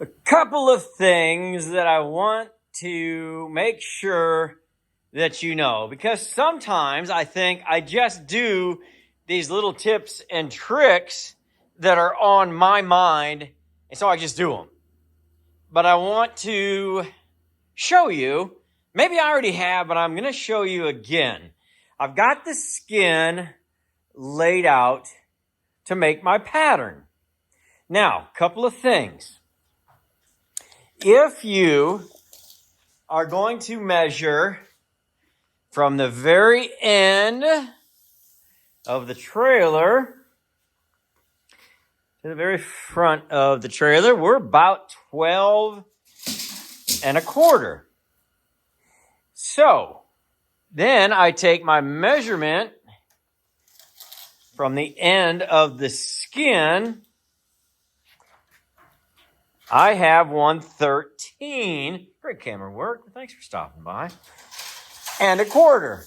A couple of things that I want to make sure that you know, because sometimes I think I just do these little tips and tricks that are on my mind, and so I just do them. But I want to show you, maybe I already have, but I'm going to show you again. I've got the skin laid out to make my pattern. Now, a couple of things. If you are going to measure from the very end of the trailer to the very front of the trailer, we're about 12 and a quarter. So then I take my measurement from the end of the skin. I have 113. Great camera work. Thanks for stopping by. And a quarter.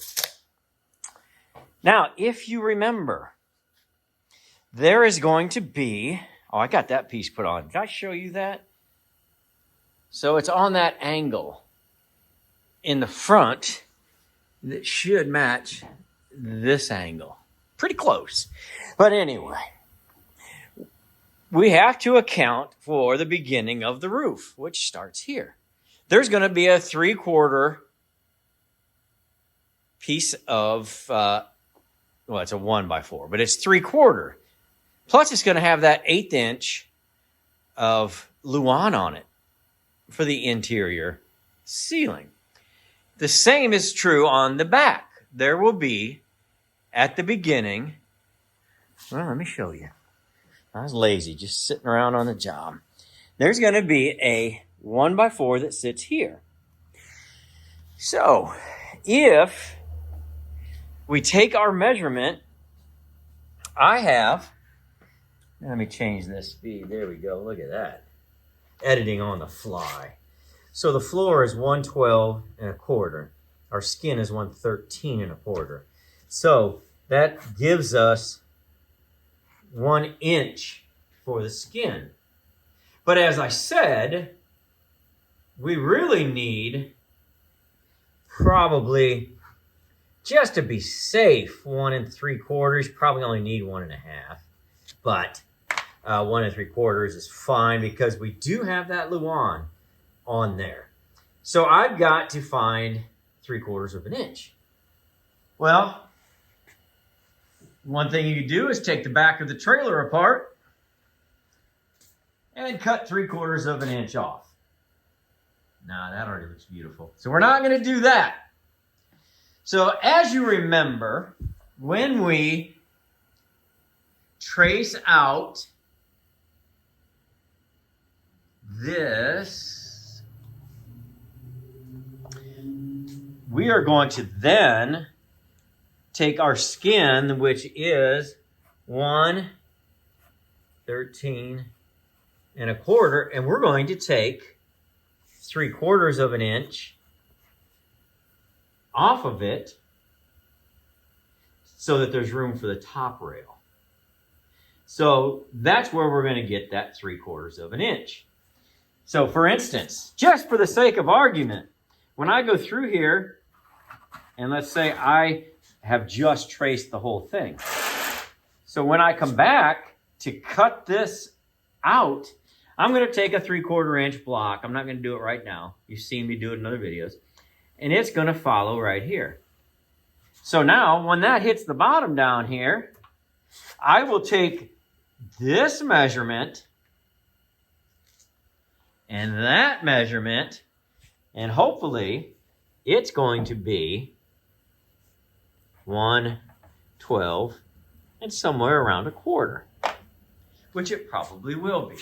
Now, if you remember, there is going to be, I got that piece put on. Did I show you that? So it's on that angle in the front that should match this angle. Pretty close. But anyway, we have to account for the beginning of the roof, which starts here. There's going to be a 3/4 piece of, it's a 1x4, but it's 3/4. Plus, it's going to have that 1/8 inch of luan on it for the interior ceiling. The same is true on the back. There will be, at the beginning, well, let me show you. I was lazy, just sitting around on the job. There's going to be a 1x4 that sits here. So, if we take our measurement, let me change this speed. There we go. Look at that. Editing on the fly. So the floor is 112 and a quarter. Our skin is 113 and a quarter. So that gives us 1 inch for the skin. But as I said, we really need probably, just to be safe, 1 3/4. Probably only need 1.5. But 1 3/4 is fine because we do have that luan on there. So I've got to find 3/4 of an inch. Well, one thing you can do is take the back of the trailer apart and cut 3/4 of an inch off. Nah, that already looks beautiful. So we're not going to do that. So as you remember, when we trace out this, we are going to then take our skin, which is 113 and a quarter, and we're going to take 3/4 of an inch off of it so that there's room for the top rail. So that's where we're going to get that 3/4 of an inch. So for instance, just for the sake of argument, when I go through here, and let's say I have just traced the whole thing. So when I come back to cut this out, I'm going to take a 3/4 inch block. I'm not going to do it right now. You've seen me do it in other videos. And it's going to follow right here. So now, when that hits the bottom down here, I will take this measurement and that measurement, and hopefully it's going to be 112 and somewhere around a quarter, which it probably will be.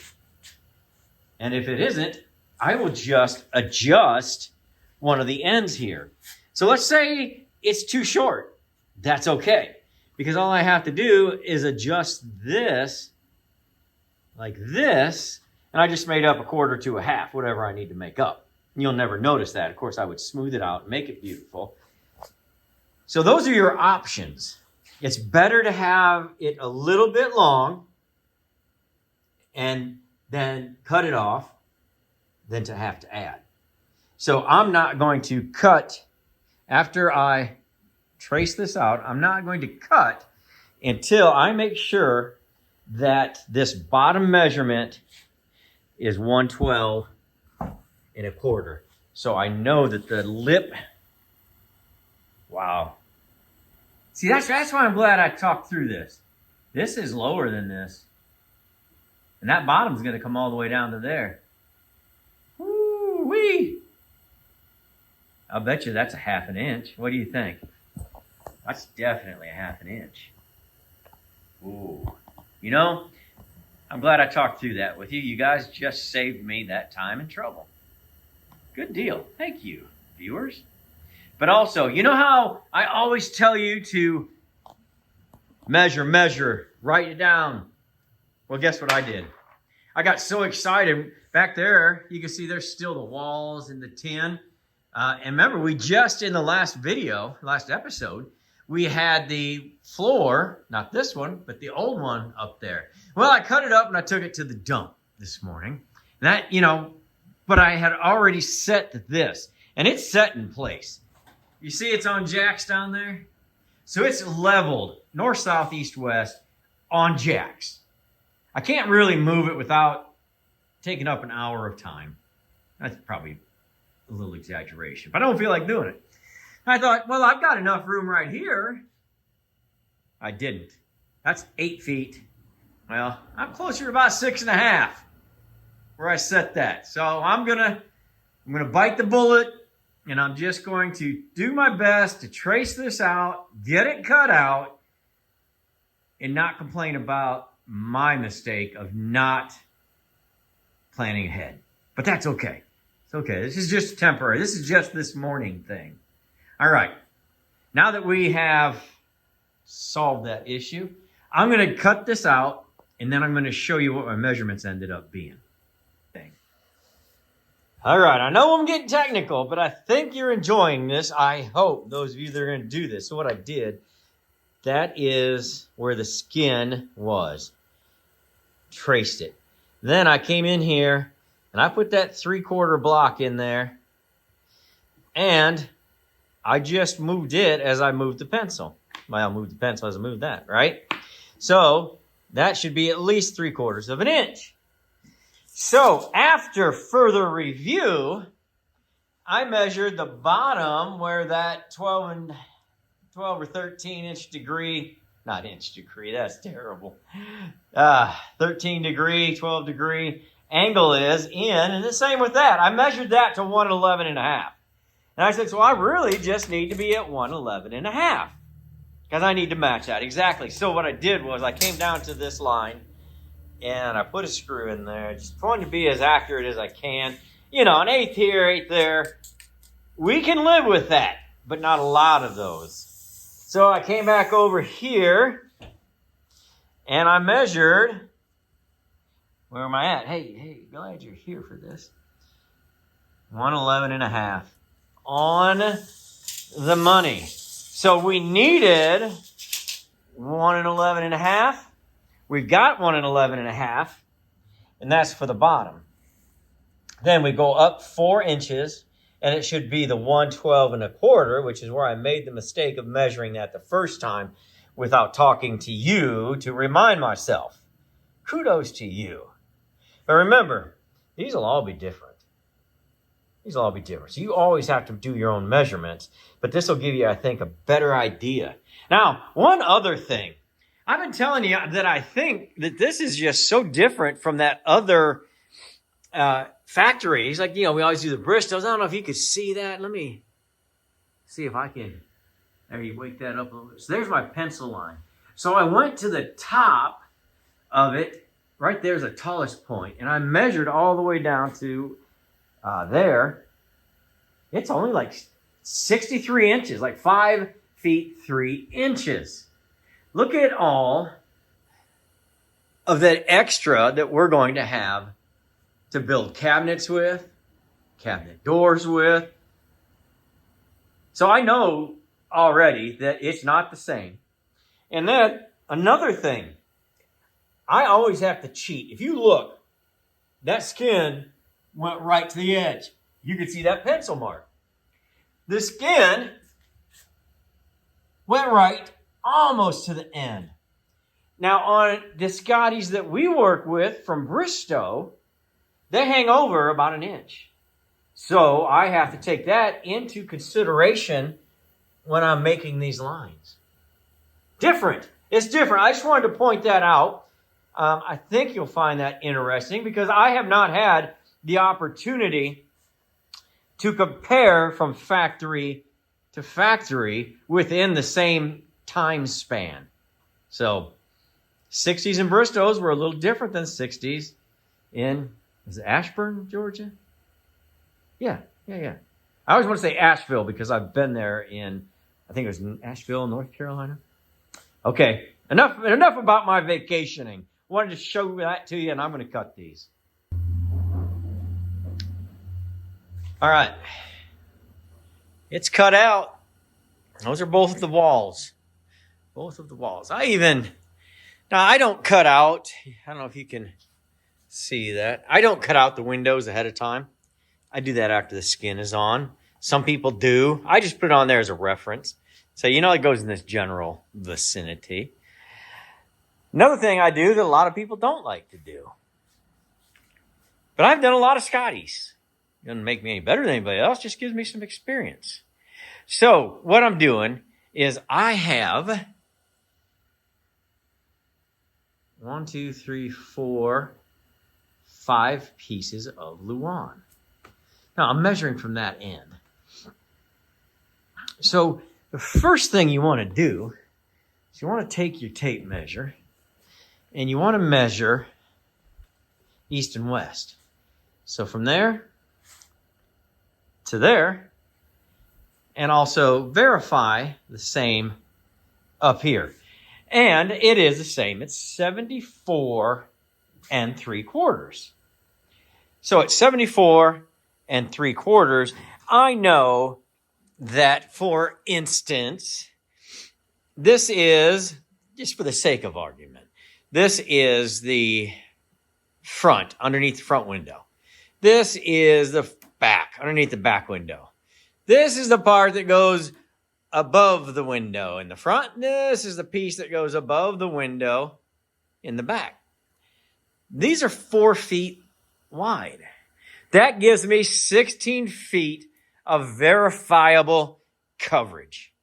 And if it isn't, I will just adjust one of the ends here. So let's say it's too short. That's okay, because all I have to do is adjust this like this, and I just made up 1/4 to 1/2, whatever I need to make up. You'll never notice that. Of course, I would smooth it out and make it beautiful. So those are your options. It's better to have it a little bit long and then cut it off, than to have to add. So I'm not going to cut after I trace this out. I'm not going to cut until I make sure that this bottom measurement is 112 1/4. So I know that the lip, wow. See, that's why I'm glad I talked through this. This is lower than this. And that bottom's going to come all the way down to there. Woo-wee! I'll bet you that's a 1/2 inch. What do you think? That's definitely a 1/2 inch. Ooh. You know, I'm glad I talked through that with you. You guys just saved me that time and trouble. Good deal. Thank you, viewers. But also, you know how I always tell you to measure, write it down? Well, guess what I did? I got so excited. Back there, you can see there's still the walls and the tin. And remember, we just in the last episode, we had the floor, not this one, but the old one up there. Well, I cut it up and I took it to the dump this morning. That, but I had already set this, and it's set in place. You see it's on jacks down there? So it's leveled north, south, east, west on jacks. I can't really move it without taking up an hour of time. That's probably a little exaggeration, but I don't feel like doing it. I thought, well, I've got enough room right here. I didn't. That's 8 feet. Well, I'm closer to about 6.5 where I set that. So I'm gonna bite the bullet, and I'm just going to do my best to trace this out, get it cut out, and not complain about my mistake of not planning ahead. But that's okay. It's okay. This is just temporary. This is just this morning thing. All right. Now that we have solved that issue, I'm going to cut this out, and then I'm going to show you what my measurements ended up being. All right. I know I'm getting technical, but I think you're enjoying this. I hope, those of you that are going to do this. So what I did, that is where the skin was. Traced it. Then I came in here, and I put that 3/4 block in there, and I just moved it as I moved the pencil. Well, I moved the pencil as I moved that, right? So that should be at least 3/4 inch. So after further review, I measured the bottom where that 12 or 13 inch degree, not inch degree, that's terrible. 13 degree, 12 degree angle is in, and the same with that. I measured that to 111.5. And I said, so I really just need to be at 111.5 because I need to match that exactly. So what I did was I came down to this line and I put a screw in there. Just trying to be as accurate as I can. An 1/8 here, 1/8 there. We can live with that, but not a lot of those. So I came back over here and I measured. Where am I at? Hey, glad you're here for this. 111.5 on the money. So we needed 111.5. We've got 111.5, and that's for the bottom. Then we go up 4 inches, and it should be the 112.25, which is where I made the mistake of measuring that the first time without talking to you to remind myself. Kudos to you. But remember, these will all be different. So you always have to do your own measurements, but this will give you, I think, a better idea. Now, one other thing. I've been telling you that I think that this is just so different from that other factory. It's like, we always do the Bristows. I don't know if you could see that. Let me see if I can. There, you wake that up a little bit. So there's my pencil line. So I went to the top of it. Right there's the tallest point. And I measured all the way down to there. It's only like 63 inches, like 5 feet 3 inches. Look at all of that extra that we're going to have to build cabinets with, cabinet doors with. So I know already that it's not the same. And then another thing, I always have to cheat. If you look, that skin went right to the edge. You can see that pencil mark. The skin went right almost to the end. Now, on the Scotties that we work with from Bristow, they hang over about 1 inch. So I have to take that into consideration when I'm making these lines. Different. It's different. I just wanted to point that out. I think you'll find that interesting because I have not had the opportunity to compare from factory to factory within the same time span. So 60s in Bristow's were a little different than 60s in, is it Ashburn, Georgia? Yeah. I always want to say Asheville because I've been there in, I think it was in Asheville, North Carolina. Okay, enough about my vacationing. Wanted to show that to you, and I'm going to cut these. All right. It's cut out. Those are both of the walls. Both of the walls. Now, I don't cut out. I don't know if you can see that. I don't cut out the windows ahead of time. I do that after the skin is on. Some people do. I just put it on there as a reference. So, it goes in this general vicinity. Another thing I do that a lot of people don't like to do. But I've done a lot of Scotties. Doesn't make me any better than anybody else. Just gives me some experience. So, what I'm doing is I have 1, 2, 3, 4, 5 pieces of Luan. Now, I'm measuring from that end. So, the first thing you want to do is you want to take your tape measure and you want to measure east and west. So from there to there, and also verify the same up here. And it is the same. It's 74 3/4. So at 74 3/4, I know that, for instance, this is, just for the sake of argument, this is the front, underneath the front window. This is the back, underneath the back window. This is the part that goes above the window in the front. This is the piece that goes above the window in the back. These are 4 feet wide. That gives me 16 feet of verifiable coverage.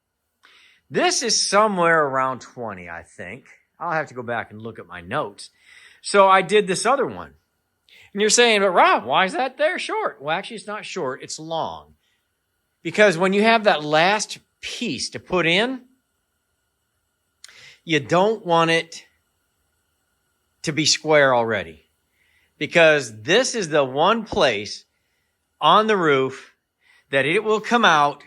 This is somewhere around 20, I think. I'll have to go back and look at my notes. So I did this other one. And you're saying, but Rob, why is that there short? Well, actually, it's not short. It's long. Because when you have that last piece to put in, you don't want it to be square already. Because this is the one place on the roof that it will come out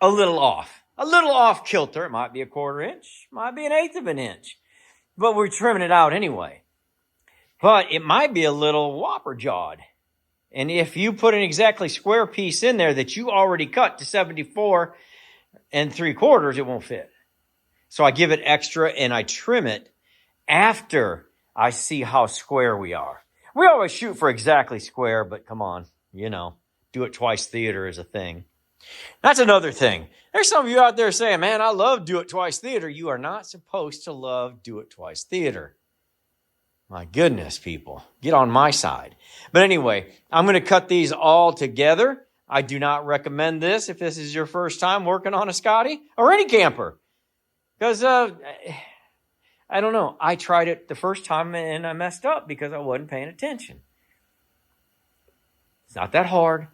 a little off kilter. It might be 1/4 inch, might be 1/8 of an inch, but we're trimming it out anyway. But it might be a little whopper jawed. And if you put an exactly square piece in there that you already cut to 74 3/4, it won't fit. So I give it extra and I trim it after I see how square we are. We always shoot for exactly square, but come on, do it twice theater is a thing. That's another thing. There's some of you out there saying, man, I love do it twice theater. You are not supposed to love do it twice theater. My goodness, people, get on my side. But anyway, I'm going to cut these all together. I do not recommend this if this is your first time working on a Scotty or any camper. Because, I don't know. I tried it the first time and I messed up because I wasn't paying attention. It's not that hard.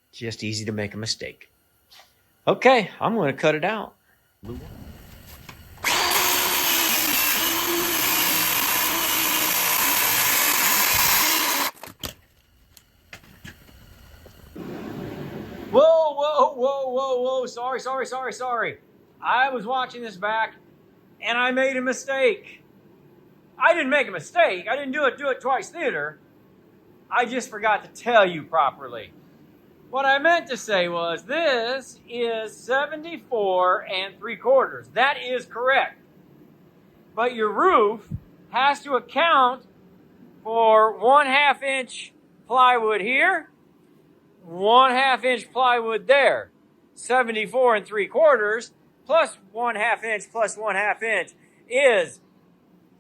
It's just easy to make a mistake. Okay, I'm going to cut it out. Whoa. Sorry. I was watching this back and I made a mistake. I didn't make a mistake. I didn't do it twice theater. I just forgot to tell you properly. What I meant to say was this is 74 3/4. That is correct. But your roof has to account for 1/2 inch plywood here, 1/2 inch plywood there. 74 3/4 plus 1/2 inch plus 1/2 inch is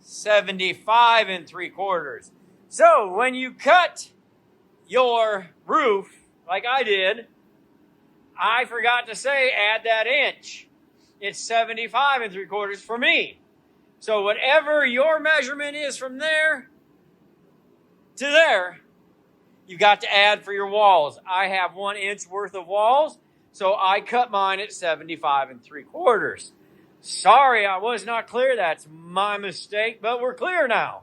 75 3/4. So when you cut your roof, like I did, I forgot to say add that inch. It's 75 3/4 for me. So whatever your measurement is from there to there, you've got to add for your walls. I have 1 inch worth of walls, so I cut mine at 75 3/4. Sorry, I was not clear. That's my mistake, but we're clear now.